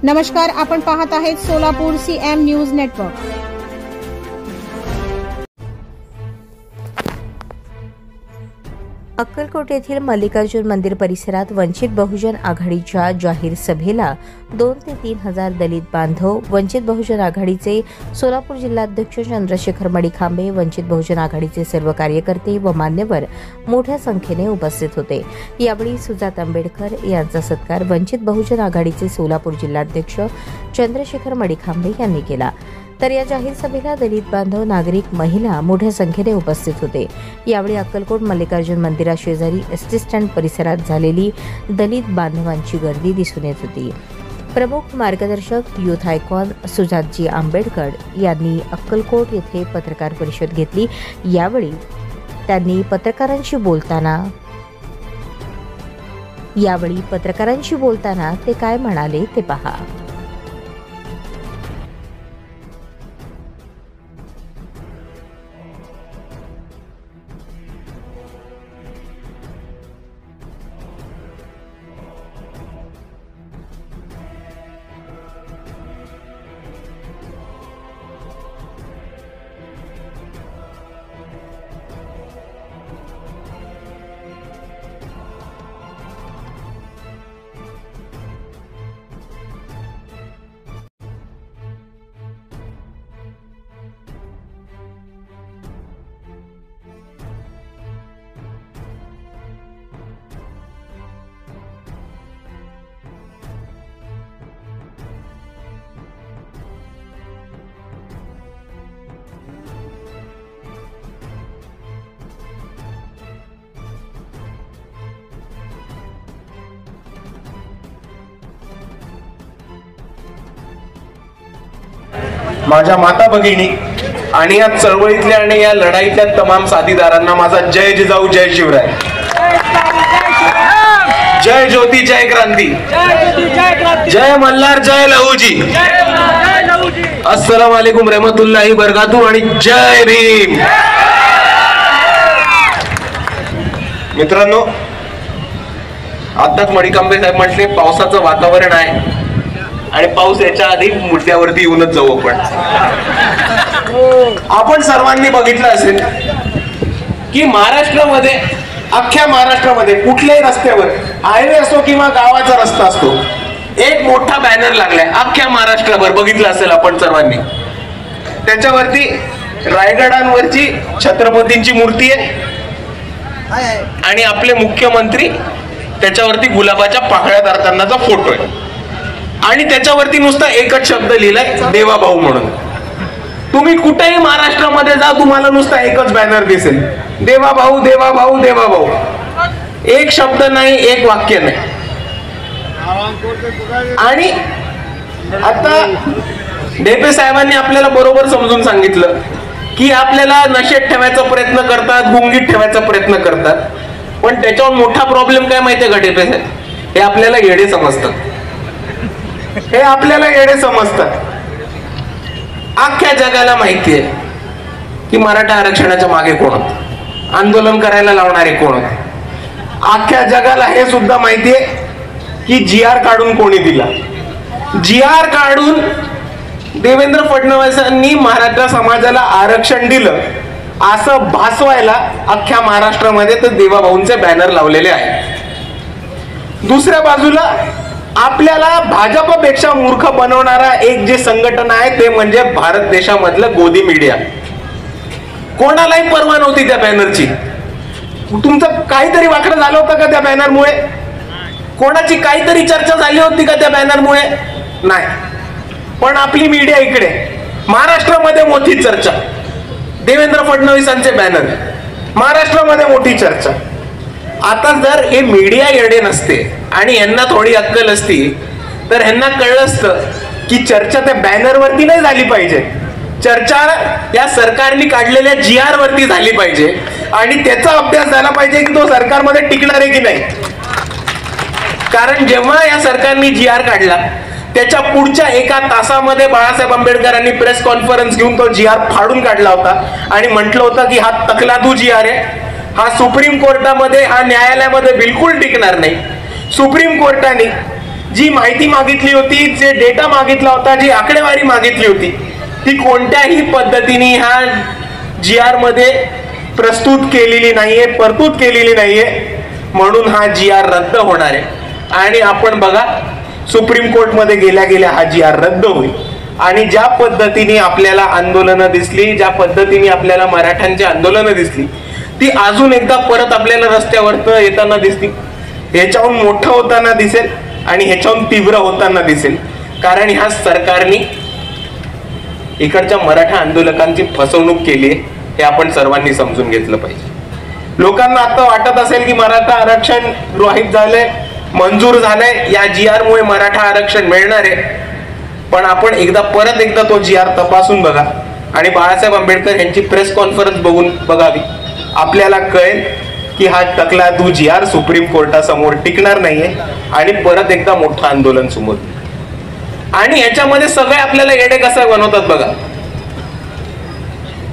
नमस्कार, आपण पाहत आहेत Solapur CM news network. Akkalkot येथील मल्लिकार्जुन मंदिर परिसरात वंचित बहुजन आघाडीच्या जाहीर सभेला 2 ते 3 हजार दलित बांधव, वंचित बहुजन आघाडीचे सोलापूर जिल्हाध्यक्ष चंद्रशेखर मडिखांबे, वंचित बहुजन आघाडीचे सर्व कार्यकर्ते व मान्यवर मोठ्या संख्येने उपस्थित होते। यावेळी सुजात आंबेडकर यांचा सत्कार वंचित बहुजन आघाडीचे सोलापूर जिल्हाध्यक्ष चंद्रशेखर मडिखांबे यांनी केला। तर या जाहीर सभेला दलित बांधव, नागरिक, महिला मोठ्या संख्येने उपस्थित होते। यावेळी अक्कलकोट मल्लिकार्जुन मंदिराशेजारी एसटी स्टँड परिसरात झालेली दलित बांधवांची गर्दी दिसून येत होती। प्रमुख मार्गदर्शक युथ आयकॉन सुजातजी आंबेडकर यांनी अक्कलकोट येथे पत्रकार परिषद घेतली। यावेळी त्यांनी पत्रकारांशी बोलताना ते काय म्हणाले ते पहा। माझ्या माता भगिनी आणि या चळवळीतल्या आणि या लढाईतल्या तमाम साथीदारांना माझा जय जिजाऊ, जय शिवराय, जय ज्योती, जय क्रांती, जय मल्हार, जय लहूजी, अस्सलाम वालेकुम रहमतुल्लाही बरकातू आणि जय भीम। मित्रांनो, आताच मडिखांबे साहेब म्हटले पावसाचं वातावरण आहे आणि पाऊस याच्या आधी मुद्द्यावरती येऊनच जाऊ आपण सर्वांनी बघितलं असेल की महाराष्ट्रामध्ये, अख्ख्या महाराष्ट्रामध्ये कुठल्याही रस्त्यावर, हायवे असो किंवा गावाचा रस्ता असतो, एक मोठा बॅनर लागलाय अख्ख्या महाराष्ट्रावर, बघितलं असेल आपण सर्वांनी। त्याच्यावरती रायगडांवरची छत्रपतींची मूर्ती आहे आणि आपले मुख्यमंत्री त्याच्यावरती गुलाबाच्या पाकळ्या धरतानाचा फोटो आहे आणि त्याच्यावरती नुसता एकच शब्द लिहिलाय, देवाभाऊ म्हणून। तुम्ही कुठेही महाराष्ट्रामध्ये जा, तुम्हाला नुसता एकच बॅनर दिसेल, देवाभाऊ, देवाभाऊ, देवाभाऊ। एक शब्द नाही, एक वाक्य नाही। आणि आता ढेपे साहेबांनी आपल्याला बरोबर समजून सांगितलं की आपल्याला नशेत ठेवायचा प्रयत्न करतात, गुंगीत ठेवायचा प्रयत्न करतात, पण त्याच्यावर मोठा प्रॉब्लेम काय माहितीये का ढेपे साहेब? हे आपल्याला येडे समजतात, हे आपल्याला येडे समजतात। अख्ख्या जगाला माहितीये की मराठा आरक्षणाच्या मागे कोण होत, आंदोलन करायला लावणारे कोण होते। अख्ख्या जगाला हे सुद्धा माहितीये की GR काढून कोणी दिला। GR काढून देवेंद्र फडणवीसांनी मराठा समाजाला आरक्षण दिलं असं भासवायला अख्ख्या महाराष्ट्रामध्ये तर देवाभाऊंचे बॅनर लावलेले आहेत। दुसऱ्या बाजूला आपल्याला भाजपपेक्षा मूर्ख बनवणारा एक जे संघटना आहे ते म्हणजे भारत देशामधलं गोदी मीडिया। कोणालाही पर्वा नव्हती त्या बॅनरची। तुमचं काहीतरी वाकडं झालं होतं का त्या बॅनरमुळे? कोणाची काहीतरी चर्चा झाली होती का त्या बॅनरमुळे? नाही। पण आपली मीडिया इकडे, महाराष्ट्रामध्ये मोठी चर्चा, देवेंद्र फडणवीसांचे बॅनर, महाराष्ट्रामध्ये मोठी चर्चा। आता जर हे मीडिया येडे नसते आणि यांना थोडी अक्कल असती तर ह्यांना कळलं असतं की चर्चा त्या बॅनरवरती नाही झाली पाहिजे, चर्चा या सरकारने काढलेल्या GR वरती झाली पाहिजे आणि त्याचा अभ्यास झाला पाहिजे की तो सरकारमध्ये टिकणार आहे की नाही। कारण जेव्हा या सरकारने GR काढला त्याच्या पुढच्या एका तासामध्ये बाळासाहेब आंबेडकरांनी प्रेस कॉन्फरन्स घेऊन तो GR फाडून काढला होता आणि म्हटलं होतं की हा तकलादू GR आहे, हा सुप्रीम कोर्टामध्ये, हा न्यायालयामध्ये बिलकुल टिकणार नाही। सुप्रीम कोर्टाने जी माहिती मागितली होती, जे डेटा मागितला होता, जी आकडेवारी मागितली होती, ती कोणत्याही पद्धतीने ह्या GR मध्ये प्रस्तुत केलेली नाहीये, प्रस्तुत केलेली नाहीये. म्हणून हा GR रद्द होणार आहे. आणि आपण बघा, सुप्रीम कोर्टमध्ये गेल्या गेल्या हा GR रद्द होईल. आणि ज्या पद्धतीने आपल्याला आंदोलनं दिसली, ज्या पद्धतीने आपल्याला मराठ्यांची आंदोलनं दिसली, ती अजून एकदा परत आपल्याला रस्त्यावर येताना दिसली. ह्याच्याहून मोठं होताना दिसेल आणि ह्याच्याहून तीव्र होताना दिसेल. कारण ह्या सरकारने इकडच्या मराठा आंदोलकांची फसवणूक केली आहे, हे आपण सर्वांनी समजून घेतलं पाहिजे. लोकांना आता वाटत असेल की मराठा आरक्षण गृहीत झालंय, मंजूर झालंय, या GR मुळे मराठा आरक्षण मिळणार आहे. पण आपण परत एकदा तो GR तपासून बघा आणि बाळासाहेब आंबेडकर यांची प्रेस कॉन्फरन्स बघून बघावी. आपल्याला कळेल की हा तकलादू GR सुप्रीम कोर्टासमोर टिकणार नाहीये आणि परत एकदा मोठं आंदोलन समोर. आणि याच्यामध्ये सगळे आपल्याला येडे कसं बनवतात बघा.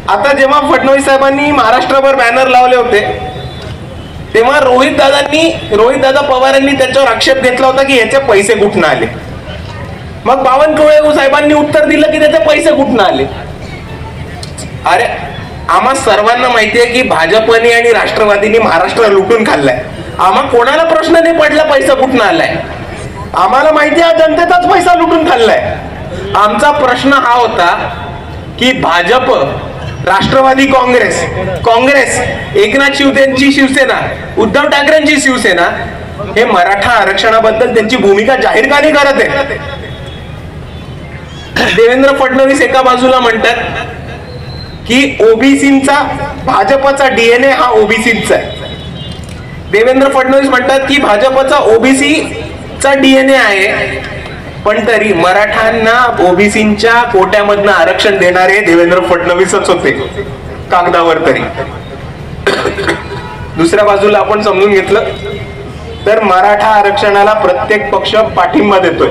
आता जेव्हा फडणवीस साहेबांनी महाराष्ट्रभर बॅनर लावले होते, तेव्हा रोहित दादा पवारांनी त्याच्यावर आक्षेप घेतला होता की याचे पैसे कुठून आले. मग बावनकुळे साहेबांनी उत्तर दिलं की त्याचे पैसे कुठून आले. अरे आम्हा सर्वांना माहिती आहे की भाजपने आणि राष्ट्रवादीने महाराष्ट्र लुटून खाल्लाय. आम्हा कोणाला प्रश्न नाही पडला पैसा कुठून आलाय. आम्हाला माहिती आहे जनतेचाच पैसा लुटून खाल्लाय. आमचा प्रश्न हा होता की भाजप, राष्ट्रवादी काँग्रेस, एकनाथ शिंदेची शिवसेना, उद्धव ठाकरेंची शिवसेना हे मराठा आरक्षणाबद्दल त्यांची भूमिका जाहीर का नाही करत आहे. देवेंद्र फडणवीस एका बाजूला म्हणतात की ओबीसींचा, भाजपचा DNA हा ओबीसीचा आहे. देवेंद्र फडणवीस म्हणतात की भाजपचा ओबीसीचा DNA आहे, पण तरी मराठ्यांना ओबीसींच्या कोट्यामधनं आरक्षण देणारे देवेंद्र फडणवीसच होते कागदावर तरी. दुसऱ्या बाजूला आपण समजून घेतलं तर मराठा आरक्षणाला प्रत्येक पक्ष पाठिंबा देतोय,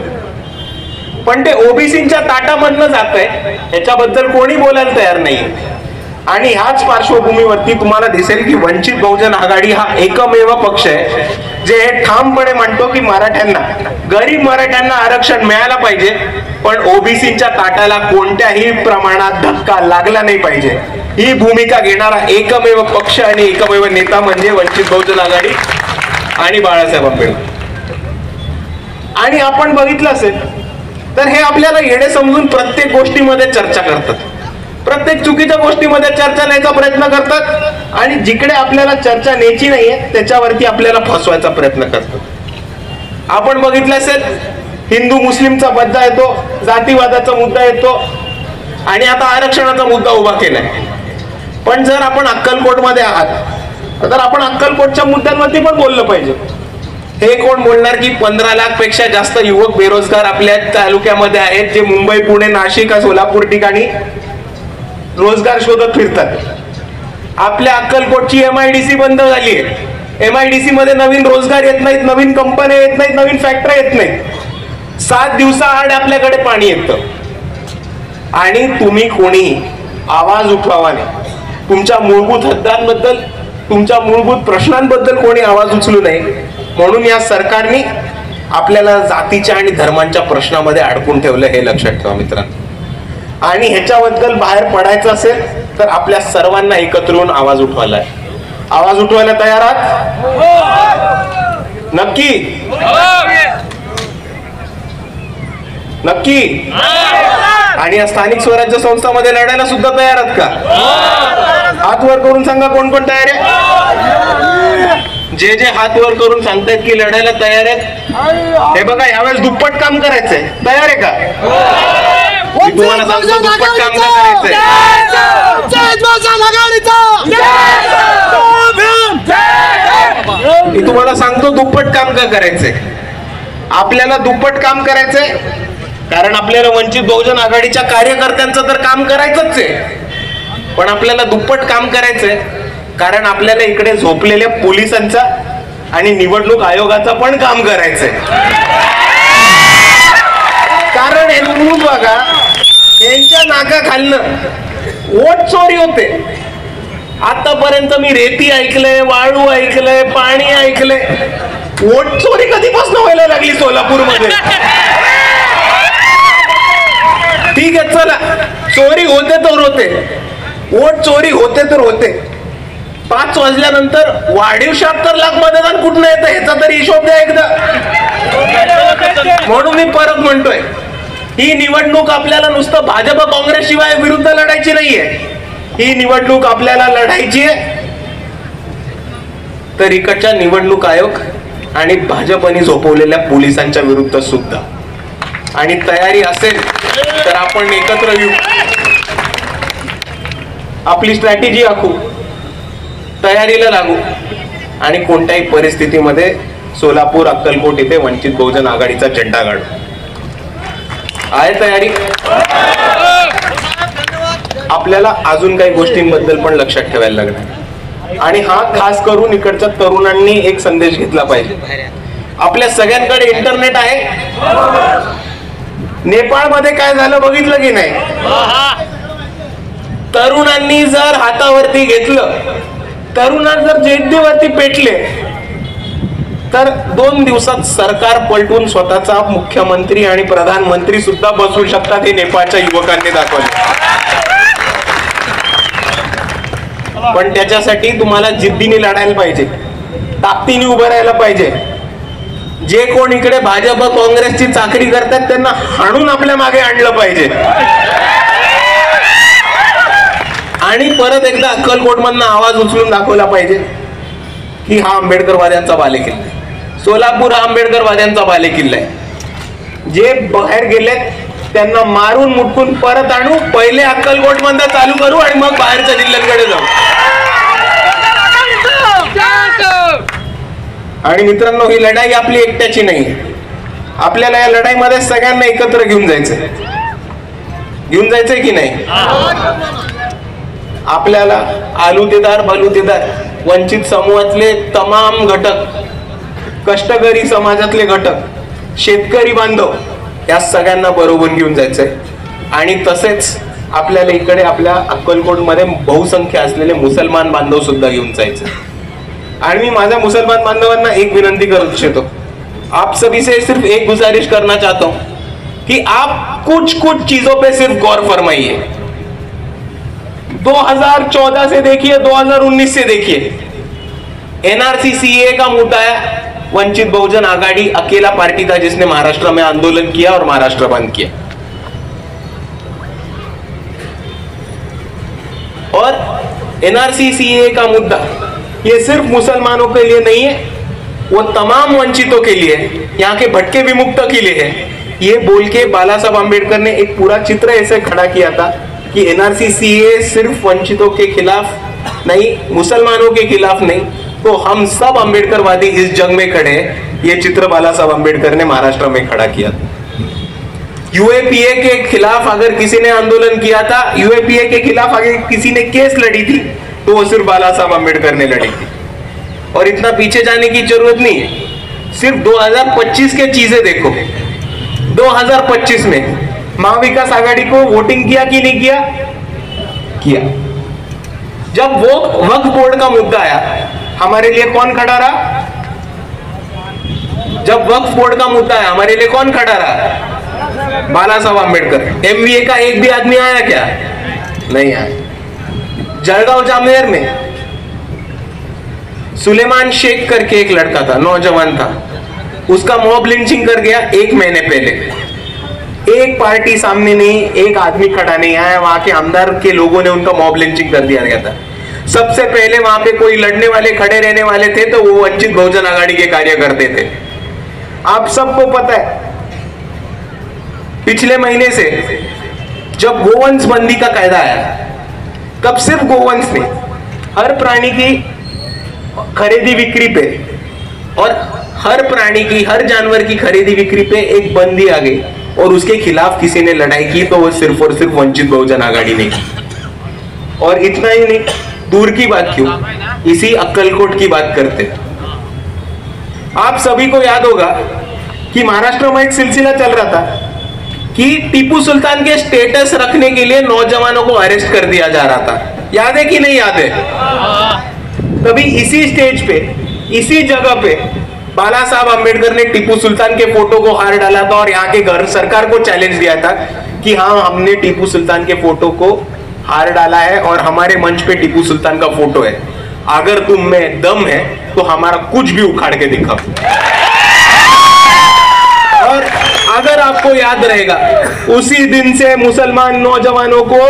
पण ते ओबीसींच्या ताटामधनं जात आहे याच्याबद्दल कोणी बोलायला तयार नाही. आणि ह्याच पार्श्वभूमीवरती तुम्हाला दिसेल की वंचित बहुजन आघाडी हा एकमेव पक्ष आहे जे हे ठामपणे म्हणतो की गरीब मराठ्यांना आरक्षण मिळायला पाहिजे, पण ओबीसीच्या ताटाला कोणत्याही प्रमाणात धक्का लागला नाही पाहिजे. ही भूमिका घेणारा एकमेव पक्ष आणि एकमेव नेता म्हणजे वंचित बहुजन आघाडी आणि बाळासाहेब आंबेडकर. आणि आपण बघितलं असेल तर हे आपल्याला येडे समजून प्रत्येक गोष्टीमध्ये चर्चा करतात, प्रत्येक चुकीच्या गोष्टीमध्ये चर्चा न्यायचा प्रयत्न करतात आणि जिकडे आपल्याला चर्चा न्यायची नाहीये त्याच्यावरती आपल्याला फसवायचा प्रयत्न करतात. आपण बघितलं असेल हिंदू मुस्लिमचा मुद्दा येतो, जातीवादाचा मुद्दा येतो आणि आता आरक्षणाचा मुद्दा उभा केलाय. पण जर आपण अक्कलकोटमध्ये आहात तर आपण अक्कलकोटच्या मुद्द्यांवरती पण बोललं पाहिजे. हे कोण बोलणार की 15 लाख पेक्षा जास्त युवक बेरोजगार आपल्या तालुक्यामध्ये आहेत, जे मुंबई, पुणे, नाशिक, सोलापूर ठिकाणी रोजगार शोधत फिरतात. आपल्या अक्कलकोटची MIDC बंद झाली आहे. MIDC मध्ये नवीन रोजगार येत नाहीत, नवीन कंपन्या येत नाहीत, नवीन फॅक्टरी येत नाहीत. 7 दिवसाआड आपल्याकडे पाणी येतं आणि तुम्ही कोणी आवाज उठवावा नाही. तुमच्या मूलभूत हक्कांबद्दल, तुमच्या मूलभूत प्रश्नांबद्दल कोणी आवाज उचलू नये. म्हणून या सरकारने आपल्याला जातीच्या आणि धर्मांच्या प्रश्नामध्ये अडकून ठेवलं, हे लक्षात ठेवा मित्रांनो. आणि ह्याच्याबद्दल बाहेर पडायचं असेल तर आपल्या सर्वांना एकत्र येऊन आवाज उठवायला तयार आहात? नक्की आणि या स्थानिक स्वराज्य संस्थांमध्ये लढायला सुद्धा तयार आहात का? हात वर करून सांगा कोण कोण तयार आहे. जे हात वर करून सांगतायत की लढायला तयार आहेत, हे बघा यावेळेस दुप्पट काम करायचंय. तयार आहे का? मी तुम्हाला सांगतो दुप्पट काम करायचंय. मी तुम्हाला सांगतो दुप्पट काम का करायचंय. आपल्याला दुप्पट काम करायचंय कारण आपल्याला वंचित बहुजन आघाडीच्या कार्यकर्त्यांचं तर काम करायचंच आहे, पण आपल्याला दुप्पट काम करायचंय कारण आपल्याला इकडे झोपलेल्या पोलिसांचा आणि निवडणूक आयोगाचं पण काम करायचंय. कारण हे तुम्ही बघा, यांच्या नाकाखालनं वोट चोरी होते. आतापर्यंत मी रेती ऐकलंय, वाळू ऐकलंय, पाणी ऐकलंय, वोट चोरी कधीपासून व्हायला लागली सोलापूरमध्ये? ठीक आहे, चला, चोरी होते तर होते, वोट चोरी होते तर होते. 5 वाजल्यानंतर वाढीव 76 लाख मतदान कुठनं येतं ह्याचा तरी हिशोब द्या एकदा. म्हणून मी परत म्हणतोय, ही निवडणूक आपल्याला नुसतं भाजप काँग्रेस शिवाय विरुद्ध लढायची नाहीये. ही निवडणूक आपल्याला लढायची आहे तर इकडच्या निवडणूक आयोग आणि भाजपने झोपवलेल्या पोलिसांच्या विरुद्ध सुद्धा. आणि तयारी असेल तर आपण एकत्र येऊ, आपली स्ट्रॅटेजी आखू, तयारीला लागू आणि कोणत्याही परिस्थितीमध्ये सोलापूर अक्कलकोट इथे वंचित बहुजन आघाडीचा झेंडा काढू. आहे तयारी? आपल्याला अजून काही गोष्टींबद्दल पण लक्षात ठेवायला लागणार आणि हा खास करून इकडच्या तरुणांनी एक संदेश घेतला पाहिजे. आपल्या सगळ्यांकडे इंटरनेट आहे. नेपाळमध्ये काय झालं बघितलं की नाही? तरुणांनी जर हातावरती घेतलं, तरुणांना जर जेद्दीवरती पेटले तर 2 दिवसात सरकार पलटून स्वतःचा मुख्यमंत्री आणि प्रधानमंत्री सुद्धा बसवू शकतात. हे नेपाळच्या युवकांनी दाखवले. पण त्याच्यासाठी तुम्हाला जिद्दीने लढायला पाहिजे, ताकदीने उभं राहायला पाहिजे. जे कोण इकडे भाजप काँग्रेसची चाकरी करतात त्यांना हाणून आपल्या मागे आणलं पाहिजे. आणि परत एकदा अक्कलकोटमधनं आवाज उचलून दाखवला पाहिजे की हा आंबेडकरवाद्यांचा बालेकिल्ला आहे. सोलापूर हा आंबेडकरवाद्यांचा बालेकिल्ला आहे. जे बाहेर गेलेत त्यांना मारून मुटकून परत आणू. पहिले अक्कलकोटमधनं चालू करू आणि मग बाहेरच्या जिल्ह्यांकडे जाऊ. आणि मित्रांनो, ही लढाई आपली एकट्याची नाही. आपल्याला या लढाईमध्ये सगळ्यांना एकत्र घेऊन जायचंय. घेऊन जायचंय की नाही? आपल्याला आलुतेदार बलुतेदार वंचित समूहातले तमाम घटक, कष्टकरी समाजातले घटक, शेतकरी बांधव या सगळ्यांना बरोबर घेऊन जायचंय. आणि तसेच आपल्याला इकडे आपल्या अक्कलकोटमध्ये बहुसंख्य असलेले मुसलमान बांधव सुद्धा घेऊन जायचे. आणि मी माझ्या मुसलमान बांधवांना एक विनंती करू इच्छितो. आप सभी से सिर्फ एक गुजारिश करना चाहता हूं कि आप कुछ चीजों पे सिर्फ गौर फरमाइए. 2014 से देखिए, 2019 से देखिए, एनआरसी सीए का मुद्दा है. वंचित बहुजन आघाड़ी अकेला पार्टी था जिसने महाराष्ट्र में आंदोलन किया और महाराष्ट्र बंद किया. और एनआरसी सीए का मुद्दा ये सिर्फ मुसलमानों के लिए नहीं है, वो तमाम वंचितों के लिए है, यहाँ के भटके विमुक्तों के लिए है. ये बोल के बाला साहब आंबेडकर ने एक पूरा चित्र ऐसे खड़ा किया था कि एनआरसी सीए सिर्फ वंचितों के खिलाफ नहीं, मुसलमानों के खिलाफ नहीं, तो हम सब अम्बेडकरवादी इस जंग में खड़े हैं. ये चित्र बाला साहब आंबेडकर ने महाराष्ट्र में खड़ा किया. यूएपीए के खिलाफ अगर किसी ने आंदोलन किया था, यूएपीए के खिलाफ अगर किसी ने केस लड़ी थी, तो वो सिर्फ बाला साहब आंबेडकर ने लड़ी थी. और इतना पीछे जाने की जरूरत नहीं है. सिर्फ 2025 के चीजें देखो. 2025 में महाविकास आघाड़ी को वोटिंग किया कि नहीं किया? किया. जब वो वक्फ बोर्ड का मुद्दा आया, हमारे लिए कौन खड़ा रहा? जब वक्फ बोर्ड का मुद्दा है, हमारे लिए कौन खड़ा रहा? बाला साहब आंबेडकर. एमवीए का एक भी आदमी आया क्या? नहीं आया. जळगांव जामनेर में सुलेमान शेख करके एक लड़का था, नौजवान था, उसका मॉब लिंचिंग कर गया 1 महीने पहले. एक पार्टी सामने नहीं, एक आदमी खड़ा नहीं आया. वहां के आमदार के लोगों ने उनका मॉब लिंचिंग कर दिया गया था. सबसे पहले वहां पे कोई लड़ने वाले, खड़े रहने वाले थे तो वो वंचित बहुजन आघाड़ी के कार्यकर्ते थे. आप सबको पता है, पिछले महीने से जब गोवंश बंदी का कायदा आया, तब सिर्फ गोवंश ने हर प्राणी की खरीदी बिक्री पे और हर प्राणी की, हर जानवर की खरीदी बिक्री पे एक बंदी आ गई और उसके खिलाफ किसी ने लड़ाई की तो वो सिर्फ और सिर्फ वंचित बहुजन आघाड़ी ने की. और इतना ही नहीं, दूर की बात क्यों, इसी अक्कलकोट की बात करते. आप सभी को याद होगा कि महाराष्ट्र में एक सिलसिला चल रहा था कि टीपू सुल्तान के स्टेटस रखने के लिए नौजवानों को अरेस्ट कर दिया जा रहा था. याद है कि नहीं याद है? तभी इसी स्टेज पे, इसी जगह पे बाला साहब अम्बेडकर ने टीपू सुल्तान के फोटो को हार डाला था और यहाँ के घर सरकार को चैलेंज दिया था कि हाँ, हमने टीपू सुल्तान के फोटो को हार डाला है और हमारे मंच पे टीपू सुल्तान का फोटो है, अगर तुम में दम है तो हमारा कुछ भी उखाड़ के दिखाओ। और अगर आपको याद रहेगा, उसी दिन से मुसलमान नौजवानों को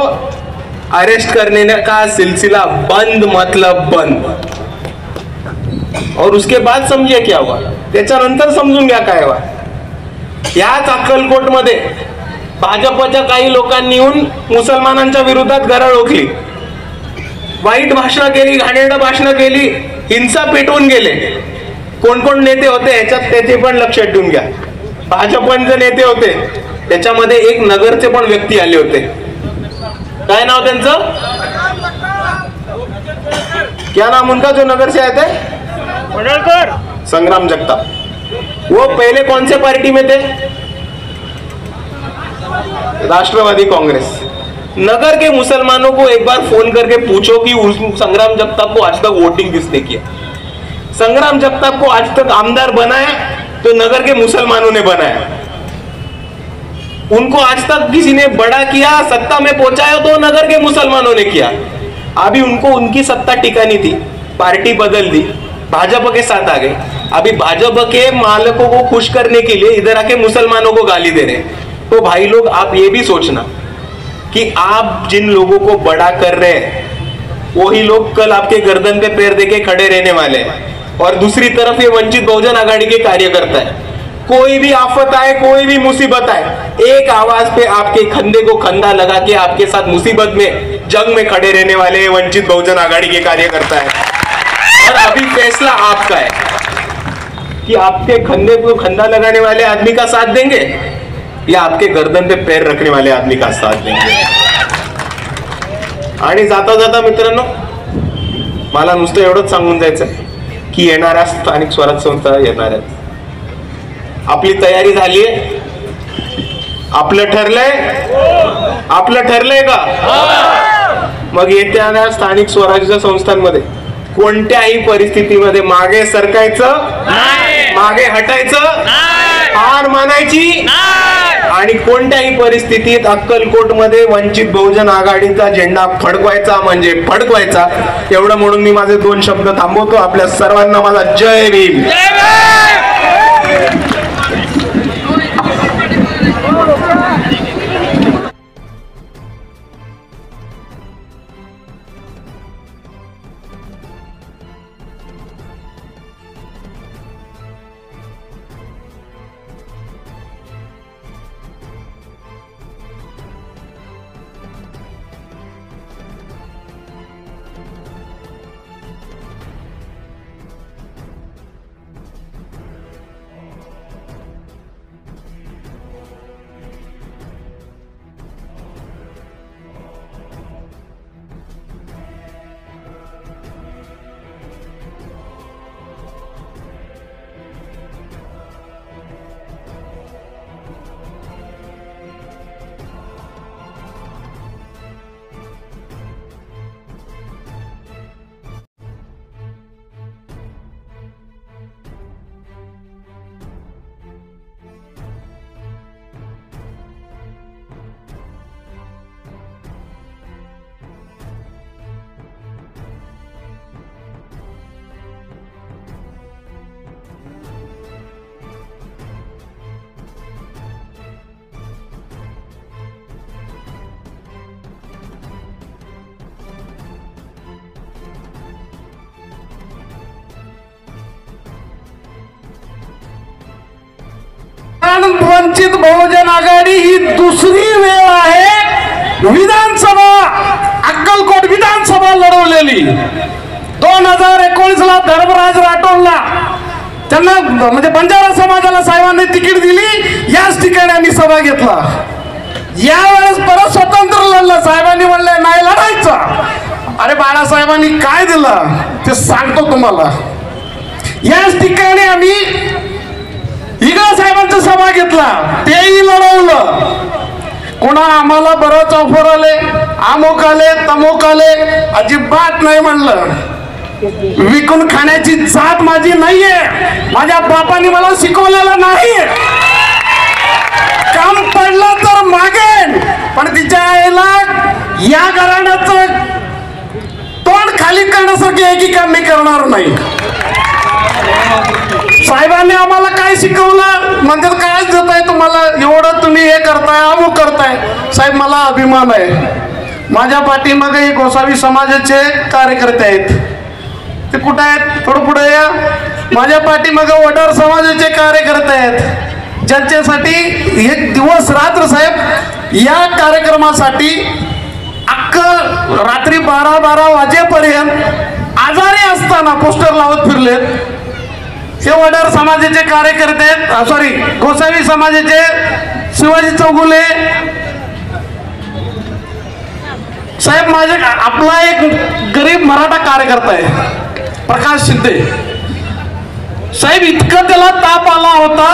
अरेस्ट करने का सिलसिला बंद, मतलब बंद। और उसके बाद समजिए क्या हुआ, त्याच्यानंतर समजून घ्या काय हुआ। याच अक्कलकोट मध्ये भाजपच्या काही लोकांनी येऊन मुसलमानांच्या विरोधात गरळ ओकली, वाईट भाषणं केली, घाणेरडं भाषणं केली, हिंसा पेटवून गेले। कोण कोण नेते होते ह्याच्यात त्याचे पण लक्षात ठेवून घ्या। भाजपचे नेते होते, त्याच्यामध्ये एक नगरचे पण व्यक्ती आले होते। काय नाव त्यांचं? क्या नाम उनका जो नगर से आए थे? संग्राम जगताप। वो पहले कौन से पार्टी में थे? राष्ट्रवादी कांग्रेस। नगर के मुसलमानों को एक बार फोन करके पूछो कि उस संग्राम जगताप को आज तक वोटिंग किसने किया? संग्राम जगताप को आज तक आमदार बनाया तो नगर के मुसलमानों ने बनाया। उनको आज तक किसी ने बड़ा किया, सत्ता में पहुंचाया तो नगर के मुसलमानों ने किया। अभी उनको उनकी सत्ता टिकानी थी, पार्टी बदल दी, भाजपा के साथ आ गए। अभी भाजपा के मालिकों को खुश करने के लिए इधर आके मुसलमानों को गाली दे रहे हैं। तो भाई लोग, आप ये भी सोचना कि आप जिन लोगों को बड़ा कर रहे हैं वही लोग कल आपके गर्दन पे पैर देके खड़े रहने वाले हैं। और दूसरी तरफ ये वंचित बहुजन आघाड़ी के कार्यकर्ता है, कोई भी आफत आए, कोई भी मुसीबत आए, एक आवाज पे आपके कंधे को कंधा लगा के आपके साथ मुसीबत में, जंग में खड़े रहने वाले वंचित बहुजन आघाड़ी के कार्यकर्ता है। और अभी फैसला आपका है कि आपके कंधे को कंधा लगाने वाले आदमी का साथ देंगे या आपके गर्दन पे पैर रखने वाले आदमी का साथ देंगे। आणि जाता जाता मित्रांनो, मला नुसतं एवढंच सांगून जायचं की येणाऱ्या स्थानिक स्वराज्य संस्था येणार आहेत। आपली तयारी झालीये? आपलं ठरलंय? आपलं ठरलंय का? मग येत्या स्थानिक स्वराज्य संस्थांमध्ये कोणत्याही परिस्थितीमध्ये मागे सरकायचं नाही, मागे हटायचं, हार मानायची आणि कोणत्याही परिस्थितीत अक्कलकोट मध्ये वंचित बहुजन आघाडीचा झेंडा फडकवायचा म्हणजे फडकवायचा। एवढं म्हणून मी माझे 2 शब्द थांबवतो। आपल्या सर्वांना माझा जय भीम। वंचित बहुजन आघाडी ही दुसरी वेळ आहे विधानसभा, अक्कलकोट विधानसभा लढवलेली। 2019 ला धर्मराज राठोडला त्यांना म्हणजे बंजारा समाजाला साहेबांनी तिकीट दिली, याच ठिकाणी आम्ही सभा घेतला। यावेळेस परत स्वतंत्र लढलं, साहेबांनी म्हणले नाही लढायचं। अरे बाळासाहेबांनी काय दिलं ते सांगतो तुम्हाला। याच ठिकाणी आम्ही इगळ साहेबांचा सभा घेतला, तेही लढवलं। कोणा आम्हाला बरंच ऑफर आले, अमुक आले, तमुक आले, अजिबात नाही म्हणलं। विकून खाण्याची जात माझी नाहीये, माझ्या बापाने मला शिकवलेलं नाही. काम पडलं तर मागेन, पण तिच्या आईला या घराण्याचं तोंड खाली करण्यासारखी आहे की काम मी करणार नाही. साहेबांनी आम्हाला काय शिकवलं म्हणजे काय देत आहे तुम्हाला, एवढं तुम्ही हे करताय अमुक करताय. साहेब मला अभिमान आहे, माझ्या पाठीमागे हे गोसावी समाजाचे कार्यकर्ते आहेत. ते कुठं आहेत, थोडं पुढे या. माझ्या पाठीमागे वडार समाजाचे कार्यकर्ते आहेत, ज्यांच्यासाठी एक दिवस रात्र साहेब या कार्यक्रमासाठी अख्ख रात्री 12-12 वाजेपर्यंत आजारी असताना पोस्टर लावत फिरलेत. हे वडार समाजाचे कार्यकर्ते आहेत, सॉरी गोसावी समाजाचे शिवाजी चौगुले साहेब. माझे आपला एक गरीब मराठा कार्यकर्ता आहे प्रकाश शिंदे साहेब, इतकं त्याला ताप आला होता.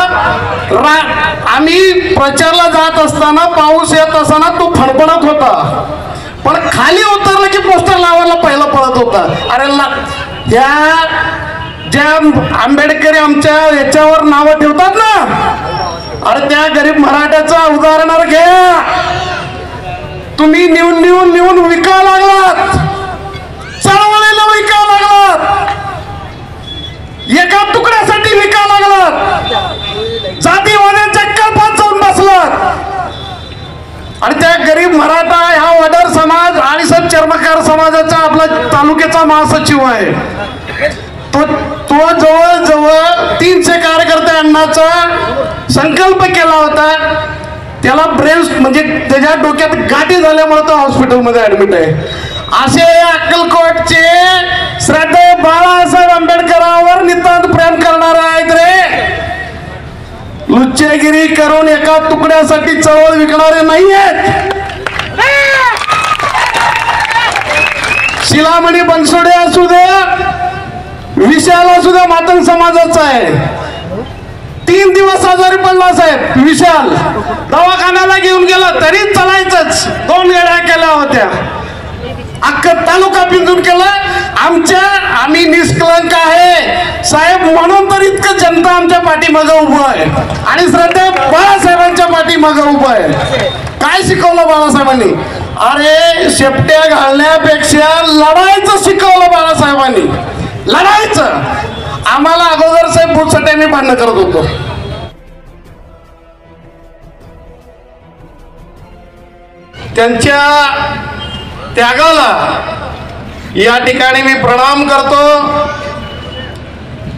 आम्ही प्रचारला जात असताना पाऊस येत असताना तो फडफडत होता, पण खाली उतरलं की पोस्टर लावायला पहिला पडत होता. अरे ज्या आंबेडकरी आमच्या याच्यावर नावं ठेवतात ना, अरे त्या गरीब मराठ्याचं उदाहरण घ्या. तुम्ही नेऊन विकायला लागलात, चळवळीला विकायला लागलात, एका तुकड्यासाठी विकायला लागलात, जातीवाद्यांच्या कल्पात जाऊन बसलात. आणि त्या गरीब मराठा हा वडार समाज आणि सब चर्मकार समाजाचा आपला तालुक्याचा महासचिव आहे. तो जवळ 300 कार्यकर्ते आणण्याचा संकल्प केला होता. त्याला ब्रेन म्हणजे त्याच्या डोक्यात गाठी झाल्यामुळे तो हॉस्पिटलमध्ये ऍडमिट आहे. असे अक्कलकोटचे श्रद्धेय बाळासाहेब आंबेडकरांवर नितांत प्रेम करणारे आहेत रे. लुच्चेगिरी करून एका तुकड्यासाठी चळवळ विकणारे नाही आहेत. शिलामणी बनसोडे असू दे, विशाल असू दे, मातंग समाजाचा आहे. 3 दिवस आजारी पडला साहेब विशाल, दवाखान्याला घेऊन गेला तरी चालायचंच. 2 वेळा केल्या होत्या, अख्खा तालुका पिंजून केला. आम्ही निष्कलंक आहे साहेब म्हणून तर इतकं जनता आमच्या पाठीमागं उभं आहे आणि श्रद्धेय बाळासाहेबांच्या पाठीमागं उभं आहे. काय शिकवलं बाळासाहेबांनी, अरे शेपट्या घालण्यापेक्षा लढायचं शिकवलं बाळासाहेबांनी. लढायचं. आम्हाला अगोदर साहेब बुटसाठी आम्ही भांडण करत होतो. त्यांच्या त्यागाला या ठिकाणी मी प्रणाम करतो.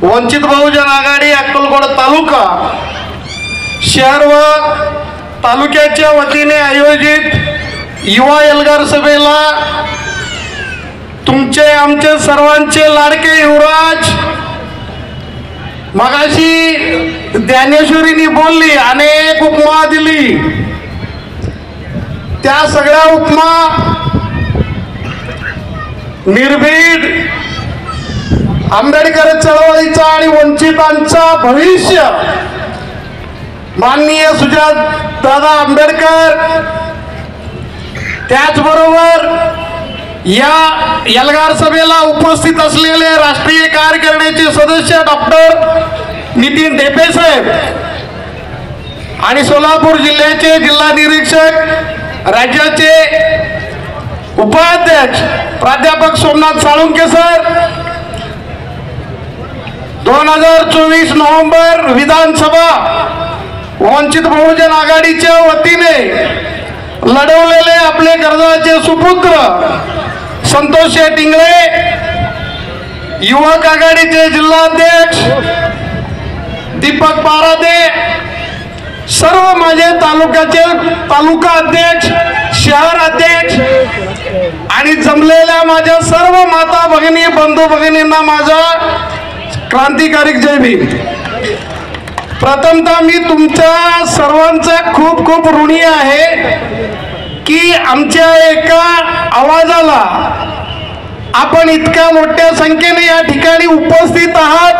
वंचित बहुजन आघाडी अक्कलकोट तालुका शहर व तालुक्याच्या वतीने आयोजित युवा एल्गार सभेला तुमचे आमचे सर्वांचे लाडके युवराज, मगाशी ज्ञानेश्वरींनी बोलली, अनेक उपमा दिली. त्या सगळ्या उपमा निर्भीड आंबेडकर चळवळीचा आणि वंचितांचा भविष्य माननीय सुजात दादा आंबेडकर, त्याचबरोबर या एल्गार सभेला उपस्थित असलेले राष्ट्रीय कार्यकारिणीचे सदस्य डॉक्टर नितीन ढेपे साहेब आणि सोलापूर जिल्ह्याचे जिल्हा निरीक्षक राज्याचे उपाध्यक्ष प्राध्यापक सोमनाथ साळुंके सर, 2024 नोव्हेंबर विधानसभा वंचित बहुजन आघाडीच्या वतीने लढवलेले आपले कर्जाचे सुपुत्र संतोष टिंगळे, युवक आघाडीचे जिल्हाध्यक्ष दीपक बारादे, सर्व माझे तालुक्याचे तालुका अध्यक्ष, शहर अध्यक्ष आणि जमलेल्या माझ्या सर्व माता भगिनी बंधू भगिनींना माझा क्रांतिकारी जय भीम. प्रथमतः मी तुमच्या सर्वांचा खूप खूप ऋणी आहे की आमच्या एका आवाजाला आपण इतक्या मोठ्या संख्येने या ठिकाणी उपस्थित आहात,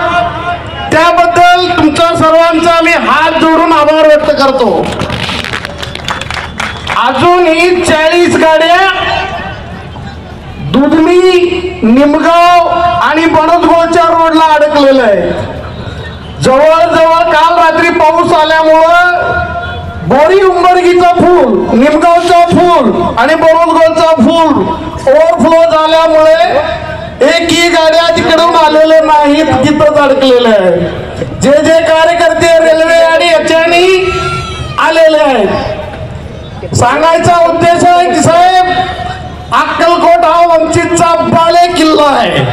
त्याबद्दल तुमच्या सर्वांचा मी हात जोडून आभार व्यक्त करतो. अजूनही 40 गाड्या दुधनी, निमगाव आणि बनसगोळच्या रोडला अडकलेलं आहे. जवळजवळ काल रात्री पाऊस आल्यामुळं बोरी उंबरगीचं फूल, निमगावचं फूल आणि बनसगोळचं फूल ओव्हरफ्लो झाल्यामुळे एकही गाड्या तिकडून आलेले नाहीत, तिथंच अडकलेले आहे. जे कार्यकर्ते रेल्वे आणि याच्यानी आलेले आहेत. सांगायचा उद्देश आहे की साहेब, अक्कलकोट हा वंचितचा बाले किल्ला आहे.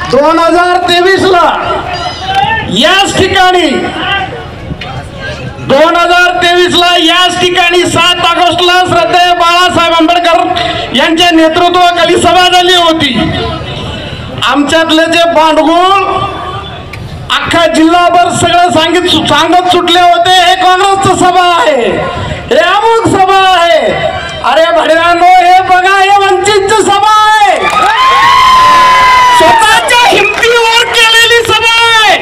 2023ला याच ठिकाणी 7 ऑगस्टला श्रद्धेय बाळासाहेब आंबेडकर यांच्या नेतृत्वाखाली सभा झाली होती. आमच्यातले जे भांडगुळ अख्खा जिल्हाभर सगळं सांगत सुटले होते, हे काँग्रेसचं सभा आहे, हे अमुक सभा आहे. अरे भडव्यानो, हे बघा, हे वंचितची सभा आहे, स्वतःच्या हिमतीवर केलेली सभा आहे.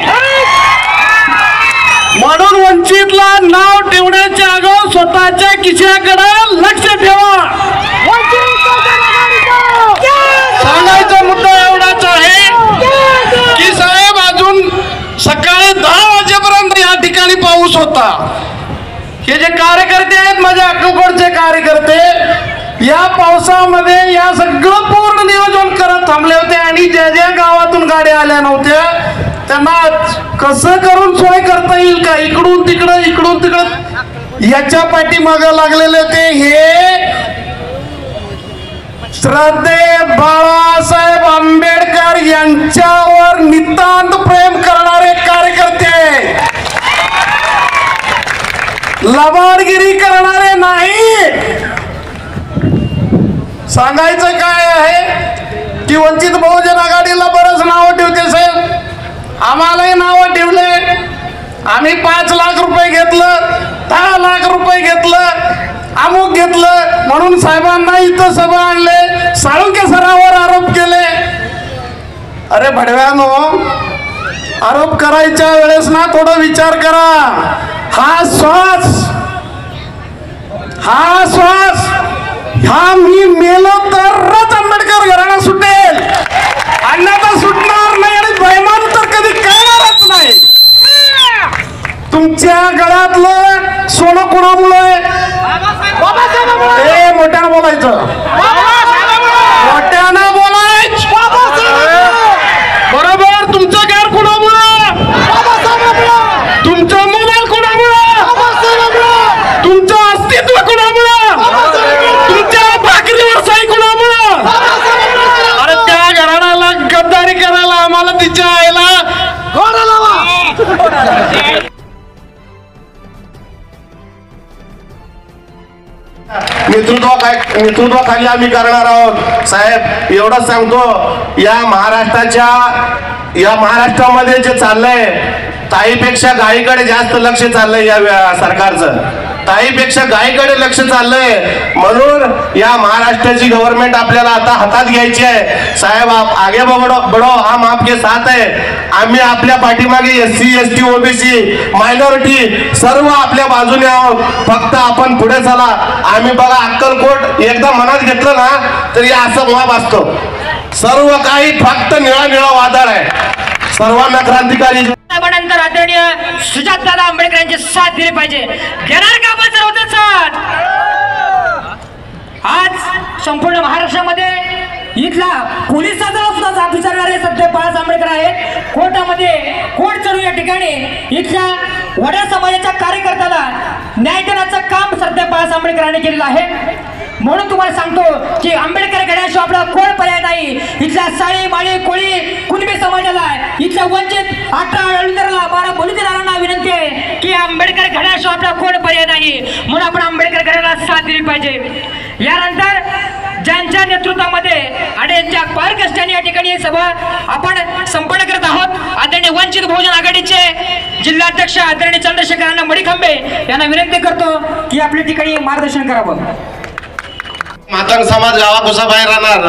म्हणून वंचितला नाव ठेवण्याच्या अगोदर स्वतःच्या खिशाकडे लक्ष ठेवा. सांगायचा मुद्दा एवढाच आहे की साहेब, अजून सकाळी 10 वाजेपर्यंत या ठिकाणी पाऊस होता. हे जे कार्यकर्ते आहेत, माझ्या अक्कलकोटचे कार्यकर्ते, या पावसामध्ये या सगळं पूर्ण नियोजन करत थांबले होते आणि ज्या गावातून गाड्या आल्या नव्हत्या त्यांना कसं करून सोय करता येईल का, इकडून तिकडं याच्या पाठीमागे लागलेले ते हे श्रद्धेय बाळासाहेब आंबेडकर यांच्यावर नितांत प्रेम करणारे कार्यकर्ते, लबाडगिरी करणारे नाही. सांगायचं काय आहे की वंचित बहुजन आघाडीला बरंच नावं ठेवते साहेब, आम्हालाही नावं ठेवले. आम्ही 5 लाख रुपये घेतलं, 10 लाख रुपये घेतलं, अमुक घेतलं म्हणून साहेबांना इथं सभा आणले, साळुंके सरावर आरोप केले. अरे भडव्यानो, आरोप करायच्या वेळेस ना थोडा विचार करा. हा श्वास मी मेलो तरच आंबेडकर घराणा सुटेल, अन्यथा सुटणार नाही आणि बैमान तर कधी कळणारच नाही. तुमच्या गळ्यातलं सोनं कुणामुळे? हे मोठ्यानं बोलायचं, मोठ्यानं बोलायचं. बरोबर. तुमचं घर कुणामुळं? तुमचा मोबाईल कुणामुळं? तुमचं अस्तित्व कुणामुळं? तुमच्या भाकरीवर सही कुणामुळं? अरे त्या घराण्याला गद्दारी करायला आम्हाला तिच्या आईला नेतृत्वाखाली आम्ही करणार आहोत. साहेब, एवढंच सांगतो, या महाराष्ट्रामध्ये जे चाललंय, ताईपेक्षा गायीकडे जास्त लक्ष चाललंय या सरकारचं. ताईपेक्षा गायीकडे लक्ष चाललंय. म्हणून या महाराष्ट्राची गव्हर्नमेंट आपल्याला आता हातात घ्यायची आहे. साहेब, आगे बढो, हम आपके साथ है. आम्ही आपल्या पाठीमागे SC ST OBC मायनॉरिटी सर्व आपल्या बाजूने आहोत. फक्त आपण पुढे चला. आम्ही बघा, अक्कलकोट एकदा मनात घेतलं ना तरी असं मोह असतो. सर्व काही फक्त निळा वादळ आहे. सर्वांना क्रांतिकारी नंतर आदरणीय सुजातदादा आंबेडकर यांची साथ दिली पाहिजे. घेणार का आपण सर्वच साथ? आज संपूर्ण महाराष्ट्रामध्ये इथला पोलिसाचा सुद्धा जात विचारणारे सध्या बाळासाहेब आंबेडकर आहेत. कोर्टामध्ये कोर्ट चालू या ठिकाणी इथल्या वड्या समाजाच्या कार्यकर्त्याला न्याय देण्याचं काम सध्या बाळासाहेब आंबेडकरांनी केलेलं आहे. म्हणून तुम्हाला सांगतो की आंबेडकर घड्याशिवाय आपला कोण पर्याय नाही. इथल्या साळी माळी कोळी कुणबी समाजाला, इथल्या वंचित 18 अळुंदरला 12 बलुतेदारांना विनंती आहे की आंबेडकर घड्याशिवाय आपला कोण पर्याय नाही. म्हणून आपण आंबेडकर घड्याला साथ दिली पाहिजे. यानंतर ज्यांच्या नेतृत्वामध्ये आणि ज्या फार कष्टाने या ठिकाणी सभा आपण संपन्न करत आहोत, आदरणीय वंचित बहुजन आघाडीचे जिल्हाध्यक्ष आदरणीय चंद्रशेखर मडीखांबे यांना विनंती करतो की आपल्या ठिकाणी मार्गदर्शन करावं. मातंग समाज गावाकुसाबाहेर राहणार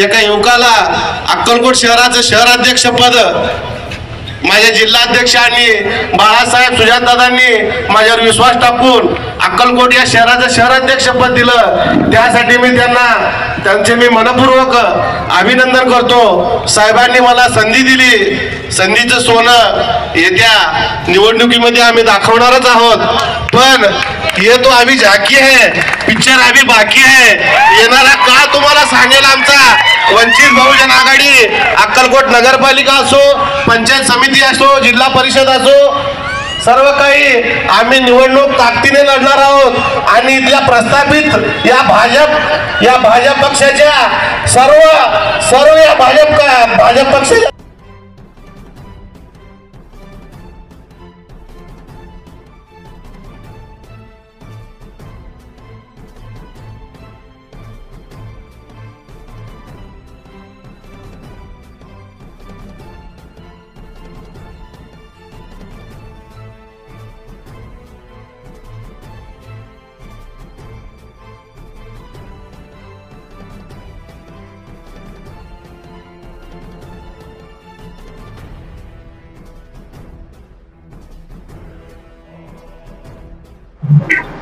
एका युवकाला अक्कलकोट शहराचं शहराध्यक्ष पद माझ्या जिल्हाध्यक्षांनी बाळासाहेब सुजातदादांनी माझ्यावर विश्वास टाकून अक्कलकोट या शहराचं शहराध्यक्षपद दिलं, त्यासाठी मी त्यांचे मी मनपूर्वक अभिनंदन करतो। साहेबांनी मला संधी दिली, संधीचं सोनं येत्या निवडणुकीमध्ये आम्ही दाखवणारच आहोत। पण ये तो अभी झाकी है, पिक्चर अभी बाकी है। येणारा का तुम्हाला सांगेल आमचा वंचित बहुजन आघाडी, अक्कलकोट नगरपालिका असो, पंचायत समिती असो, जिल्हा परिषद असो, सर्व काही आम्ही निवडणूक ताकदीने लढणार आहोत। आणि इथल्या प्रस्थापित या भाजप पक्षाच्या सर्व या भाजप पक्षाच्या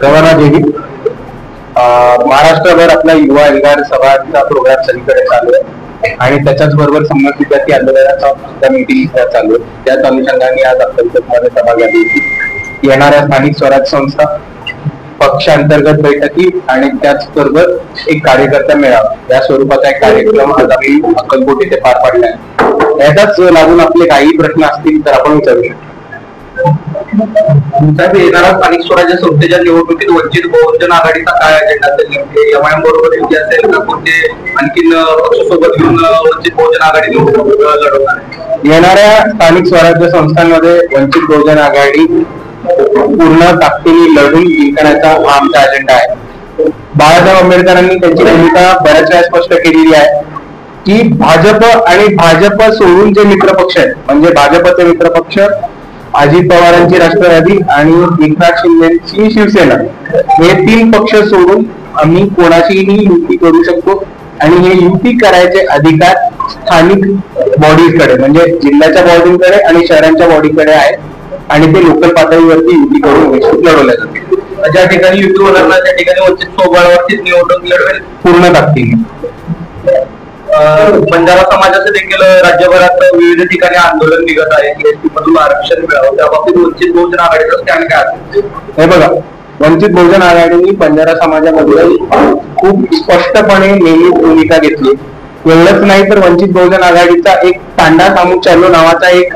गवर्नर देवी महाराष्ट्रभर आपला युवा एल्गार सभाचा प्रोग्राम सगळीकडे चालू आहे आणि त्याच्याच बरोबर संबंधित विद्यार्थी आंदोलनाचा सुद्धा मीटिंग चालू आहे। त्याच अनुषंगाने आज अक्कलकोटमध्ये सभा घेतली होती। येणाऱ्या स्थानिक स्वराज्य संस्था पक्षांतर्गत बैठकी आणि त्याचबरोबर एक कार्यकर्ता मेळावा या स्वरूपाचा एक कार्यक्रम आज आम्ही अक्कलकोट येथे पार पाडला आहे। याचाच लागून आपले काही प्रश्न असतील तर आपण विचारू शकतो। येणाऱ्या स्थानिक स्वराज्य संस्थेच्या निवडणुकीत वंचित बहुजन आघाडीचा काय अजेंडा असेल? एमआयएम बरोबर युती असेल का कोणते आणखीन पक्षासोबत घेऊन वंचित बहुजन आघाडी लढवणार? येणाऱ्या स्थानिक स्वराज्य संस्थांमध्ये वंचित बहुजन आघाडी पूर्ण ताकदीने लढून जिंकण्याचा हा आमचा अजेंडा आहे। बाळासाहेब आंबेडकरांनी त्यांची भूमिका बऱ्याच वेळा स्पष्ट केलेली आहे की भाजप आणि भाजप सोडून जे मित्रपक्ष आहेत, म्हणजे भाजपचे मित्रपक्ष अजित पवारांची राष्ट्रवादी आणि एकनाथ शिंदेची शिवसेना, हे तीन पक्ष सोडून आम्ही कोणाशीही युती करू शकतो आणि हे युती करायचे अधिकार स्थानिक बॉडीजकडे म्हणजे जिल्ह्याच्या बॉडीकडे आणि शहरांच्या बॉडीकडे आहेत आणि ते लोकल पातळीवरती युती करून निश्चित लढवल्या जाते। ज्या ठिकाणी युती होणार ना त्या ठिकाणी वंचित स्वबळावरतीच निवडणूक लढवेल पूर्ण ताकदीने। बंजारा समाजाचं देखील राज्यभरात विविध ठिकाणी आंदोलन निघत आहे, एसटी मधून आरक्षण मिळावं, त्या बाबतीत वंचित बहुजन आघाडीचं स्टँड काय असेल? हे बघा, वंचित बहुजन आघाडीने बंजारा समाजामध्ये खूप स्पष्टपणे नेहमी भूमिका घेतली। एवढंच नाही तर वंचित बहुजन आघाडीचा एक तांडा सामुचालो नावाचा एक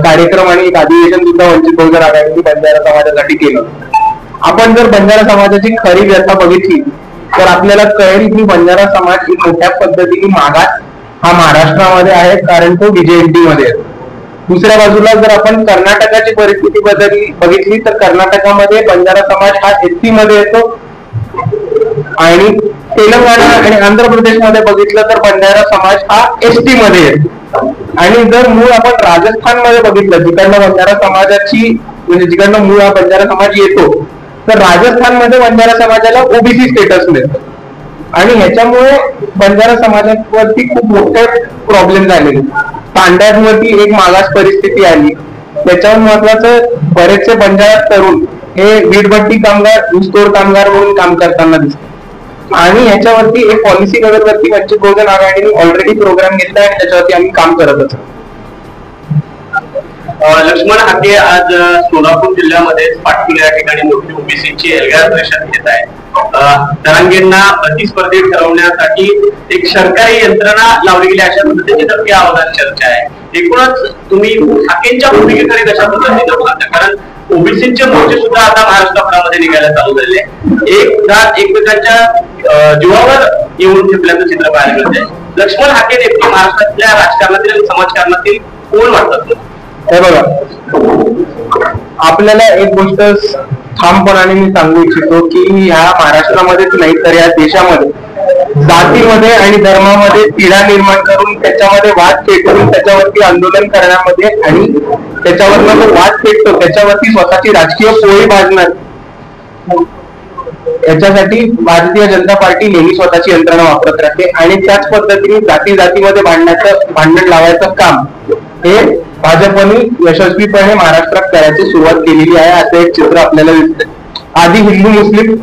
कार्यक्रम आणि एक अधिवेशन सुद्धा वंचित बहुजन आघाडीने बंजारा समाजासाठी केलं। आपण जर बंजारा समाजाची खरी व्यथा बघितली तर आपल्याला कळेल की बंजारा समाज ही मोठ्या पद्धतीने मागास हा महाराष्ट्रामध्ये आहे, कारण तो डीजेएनटी मध्ये आहे। दुसऱ्या बाजूला जर आपण कर्नाटकाची परिस्थिती बघितली तर कर्नाटकामध्ये बंजारा समाज हा एसटी मध्ये येतो आणि तेलंगणा आणि आंध्र प्रदेशमध्ये बघितलं तर बंजारा समाज हा एसटी मध्ये येतो। आणि जर मूळ आपण राजस्थान मध्ये बघितलं जिकडनं बंजारा समाजाची म्हणजे जिकडनं मूळ हा बंजारा समाज येतो तर राजस्थान मध्ये बंजारा समाजाला ओबीसी स्टेटस मिळतं आणि ह्याच्यामुळे बंजारा समाजावरती खूप मोठे प्रॉब्लेम झाले। तांड्यांवरती एक मागास परिस्थिती आली, त्याच्यावर महत्वाचं बरेचसे बंजारा तरुण हे वीटभट्टी कामगार ऊसतोड कामगार म्हणून काम करताना दिसतात आणि ह्याच्यावरती एक पॉलिसी लेवलवरती वंचित बहुजन आघाडीने ऑलरेडी प्रोग्राम घेतला आणि त्याच्यावरती आम्ही काम करतच आहोत। लक्ष्मण हाके आज सोलापूर जिल्ह्यामध्ये पाटकुले या ठिकाणी मोठी ओबीसीची एल्गार परिषद घेत आहे। जरांगेंना प्रतिस्पर्धी ठरवण्यासाठी एक सरकारी यंत्रणा लावली गेली अशा पद्धतीची तर आवाजात चर्चा आहे। एकूणच तुम्ही हाकेंच्या भूमिकेकडे कशा पद्धतीने बघता? कारण ओबीसीचे मोर्चे सुद्धा आता महाराष्ट्रामध्ये निघायला चालू झाले, एक जात एकमेकांच्या जीवावर येऊन ठेपल्याचं चित्र पाहायला मिळते। लक्ष्मण हाके नेमके महाराष्ट्रातल्या राजकारणातील समाजकारणातील कोण वाटतात? हे बघा, आपल्याला एक गोष्ट ठामपणाने मी सांगू इच्छितो की ह्या महाराष्ट्रामध्येच नाही तर या देशामध्ये जातीमध्ये आणि धर्मामध्ये तिढा निर्माण करून त्याच्यामध्ये वाद पेटवून त्याच्यावरती आंदोलन करण्यामध्ये आणि त्याच्यावरनं जो वाद पेटतो त्याच्यावरती स्वतःची राजकीय पोळी भाजणार याच्यासाठी भारतीय जनता पार्टी नेहमी स्वतःची यंत्रणा वापरत राहते आणि त्याच पद्धतीने जातीमध्ये भांडण लावायचं काम हे भाजपने यशस्वीपणे महाराष्ट्रात करायची सुरुवात केलेली आहे असं एक चित्र आपल्याला दिसतंय. आधी हिंदू मुस्लिम,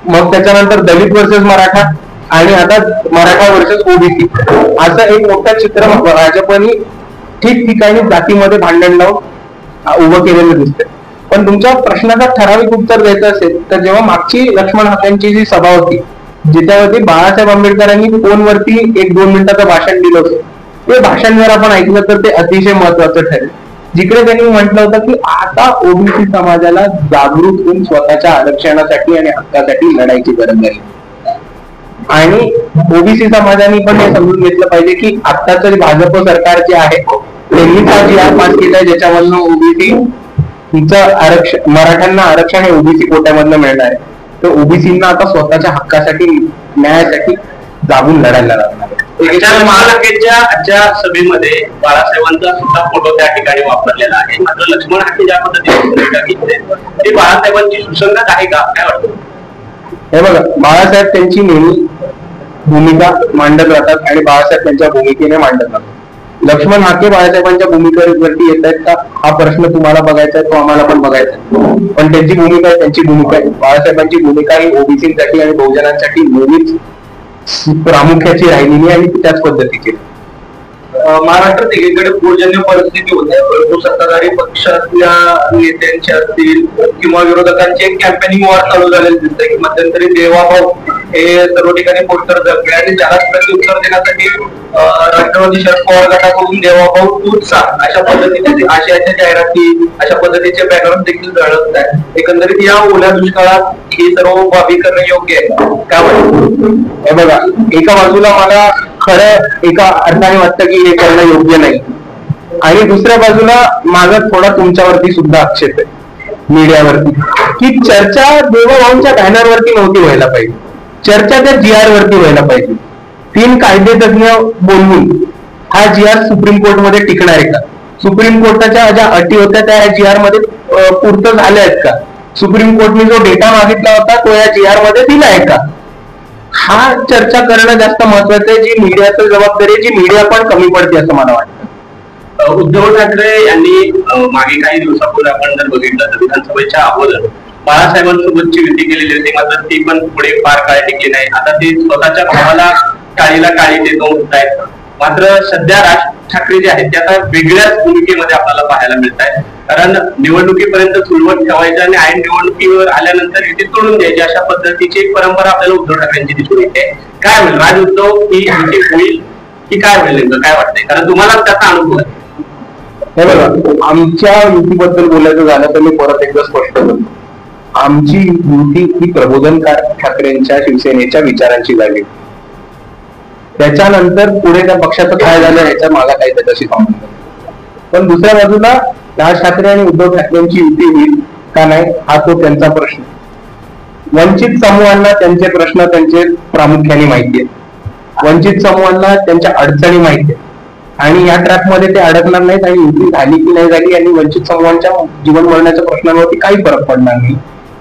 मग त्याच्यानंतर दलित वर्सेस मराठा, आणि आता मराठा वर्सेस ओबीसी, असं एक मोठं चित्र भाजपने ठिकठिकाणी जातीमध्ये भांडण लावून उभं केलेलं दिसतंय. पण तुमच्या प्रश्नाचा ठराविक उत्तर द्यायचं असेल तर जेव्हा मागची लक्ष्मण हाकेंची जी सभा होती, ज्याच्यावरती बाळासाहेब आंबेडकरांनी फोनवरती 1-2 मिनिटाचं भाषण दिलं होतं, ते भाषण जर आपण ऐकलं तर ते अतिशय महत्वाचं ठरेल. जिकडे त्यांनी म्हटलं होतं की आता ओबीसी समाजाला जागृत होऊन स्वतःच्या आरक्षणासाठी आणि हक्कासाठी लढायची गरज आहे. आणि ओबीसी समाजाने पण हे समजून घेतलं पाहिजे की आत्ताचं भाजप सरकार जे आहे त्यांनीच हा जी आर पास केलाय ज्याच्यामधनं ओबीसी आरक्षण, मराठ्यांना आरक्षण हे ओबीसी कोट्यामधनं मिळणार आहे. तर ओबीसींना आता स्वतःच्या हक्कासाठी, न्यायासाठी जागून लढायला लागणार आहे. महाराष्ट्राच्या आजच्या सभेमध्ये बाळासाहेबांचा सुद्धा फोटो त्या ठिकाणी वापरलेला आहे. मात्र लक्ष्मण हाके ज्या पद्धतीने भूमिका घेतली ती बाळासाहेबांची सुसंगत आहे का, काय वाटतं? हे बघा, बाळासाहेब त्यांची नेहमी भूमिका मांडत राहतात आणि बाळासाहेब त्यांच्या भूमिकेने मांडत राहतात. लक्ष्मण हाके बाळासाहेबांच्या भूमिकेवरती येत आहेत का हा प्रश्न तुम्हाला बघायचा आहे, तो आम्हाला पण बघायचा आहे. पण त्यांची भूमिका आहे, त्यांची भूमिका आहे. बाळासाहेबांची भूमिका ही ओबीसीसाठी आणि बहुजनांसाठी नेहमीच प्रामुख्याची राहिलेली आणि त्याच पद्धतीची. महाराष्ट्रात एकीकडे पूरजन्य परिस्थिती होते, परंतु सत्ताधारी पक्षातल्या नेत्यांचे असतील किंवा विरोधकांचे एक कॅम्पेनिंग वॉर चालू झालेलं दिसतंय की मध्यंतरी देवाभाऊ हे सर्व ठिकाणी पोस्टर जगले आणि त्यालाच प्रत्युत्तर देण्यासाठी राष्ट्रवादी शरद पवार गटाकडून देवाभाऊ तूच अशा पद्धतीचे आशयाच्या जाहिराती, अशा पद्धतीचे बॅनर देखील झळकत आहेत. एकंदरीत या ओल्या दुष्काळात ही सर्व बाबी करणं योग्य आहे का? हे बघा, एका बाजूला मला खरं एका अर्थाने वाटतं की हे करणं योग्य नाही, आणि दुसऱ्या बाजूला माझा थोडा तुमच्यावरती सुद्धा आक्षेप आहे मीडियावरती की चर्चा देवाभाऊंच्या बॅनरवरती नव्हती व्हायला पाहिजे, चर्चा त्या GR वरती व्हायला पाहिजे. 3 कायदेतज्ञ बोलवून हा GR सुप्रीम कोर्ट मध्ये टिकणार आहे का? सुप्रीम कोर्टाच्या ज्या अटी होत्या त्या GR मध्ये पूर्त झाल्या आहेत का? सुप्रीम कोर्टने जो डेटा मागितला होता तो या GR मध्ये दिला आहे का? हा चर्चा करणं जास्त महत्वाचं आहे. जी मीडियाची जबाबदारी, जी मीडिया पण कमी पडते असं मला वाटतं. उद्धव ठाकरे यांनी मागे काही दिवसापूर्वी आपण जर बघितलं तर विधानसभेच्या अगोदर बाळासाहेबांसोबतची युती केलेली होती, मात्र ती पण पुढे फार काळ टिकली नाही. आता ते स्वतःच्या भावाला काळीला काळी देतो आहेत. मात्र सध्या राज ठाकरे जे आहेत ते आता वेगळ्याच भूमिकेमध्ये आपल्याला पाहायला मिळत आहे. कारण निवडणुकीपर्यंत सुरुवात ठेवायची आणि ऐन निवडणुकीवर आल्यानंतर युती तोडून द्यायची अशा पद्धतीची एक परंपरा आपल्याला उद्धव ठाकरेंची दिसून येते. काय होईल, राज उद्धव ही युती होईल की काय होईल, नेमकं काय वाटतंय? कारण तुम्हाला त्याचा अनुभव आहे. हे बघा, आमच्या युतीबद्दल बोलायचं झालं तर मी परत एकदा स्पष्ट करतो, आमची युती ही प्रबोधनकार ठाकरेंच्या शिवसेनेच्या विचारांची झाली. त्याच्यानंतर पुढे त्या पक्षाचं काय झालं याच्या मागा काही त्याच्याशी संबंध. पण दुसऱ्या बाजूला राज ठाकरे आणि उद्धव ठाकरेंची युती होईल का नाही हा तो त्यांचा प्रश्न. वंचित समूहांना त्यांचे प्रश्न त्यांचे प्रामुख्याने माहिती आहेत, वंचित समूहांना त्यांच्या अडचणी माहिती आहेत, आणि या ट्रॅकमध्ये ते अडकणार नाहीत आणि युती झाली की नाही झाली आणि वंचित समूहांच्या जीवन मरण्याच्या प्रश्नांवरती काही फरक पडणार नाही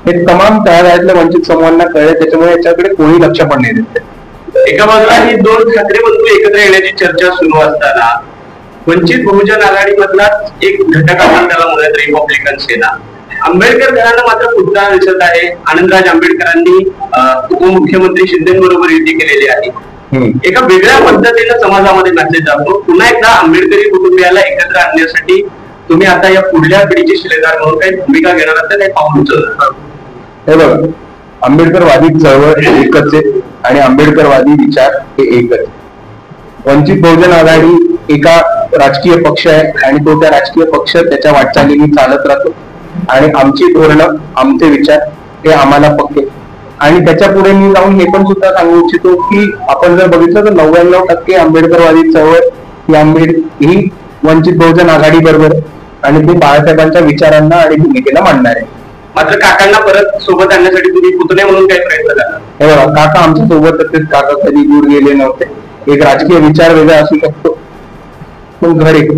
हे तमाम तळागाळातल्या वंचित समूहांना कळले. त्याच्यामुळे याच्याकडे कोणी लक्ष पण नाही देते. एका बाजूला ही 2 ठाकरे बंधू एकत्र येण्याची चर्चा सुरू असताना वंचित बहुजन आघाडीमधलाच एक घटक आपण त्याला म्हणत रिपब्लिकन सेना, आंबेडकर घराणं मात्र पुढचा दिसत आहे. आनंदराज आंबेडकरांनी उपमुख्यमंत्री शिंदेबरोबर युती केलेली आहे. एका वेगळ्या पद्धतीने समाजामध्ये मेसेज जातो. पुन्हा एकदा आंबेडकरी कुटुंबियाला एकत्र आणण्यासाठी तुम्ही आता या पुढल्या पिढीचे शिलेदार म्हणून काही भूमिका घेणार आहात, काही पाऊल उचलणार? हे बघा, आंबेडकरवादी चळवळ एकच आहे आणि आंबेडकरवादी विचार हे एकच. वंचित बहुजन आघाडी एका राजकीय पक्ष आहे आणि तो त्या राजकीय पक्ष त्याच्या वाटचालीने चालत राहतो आणि आमची धोरणं, आमचे विचार हे आम्हाला पक्के. आणि त्याच्या पुढे मी जाऊन हे पण सुद्धा सांगू इच्छितो की आपण जर बघितलं तर 99% आंबेडकरवादी चळवळ ही वंचित बहुजन आघाडी बरोबर आणि ते बाळासाहेबांच्या विचारांना आणि भूमिकेला मांडणार आहे. मात्र काकांना परत सोबत आणण्यासाठी तुम्ही पुतणे म्हणून काही प्रयत्न करणार? हे बघा, काका आमच्या सोबत होते, काका कधी दूर गेले नव्हते. एक राजकीय विचार वेगळा असू शकतो पण घर एक.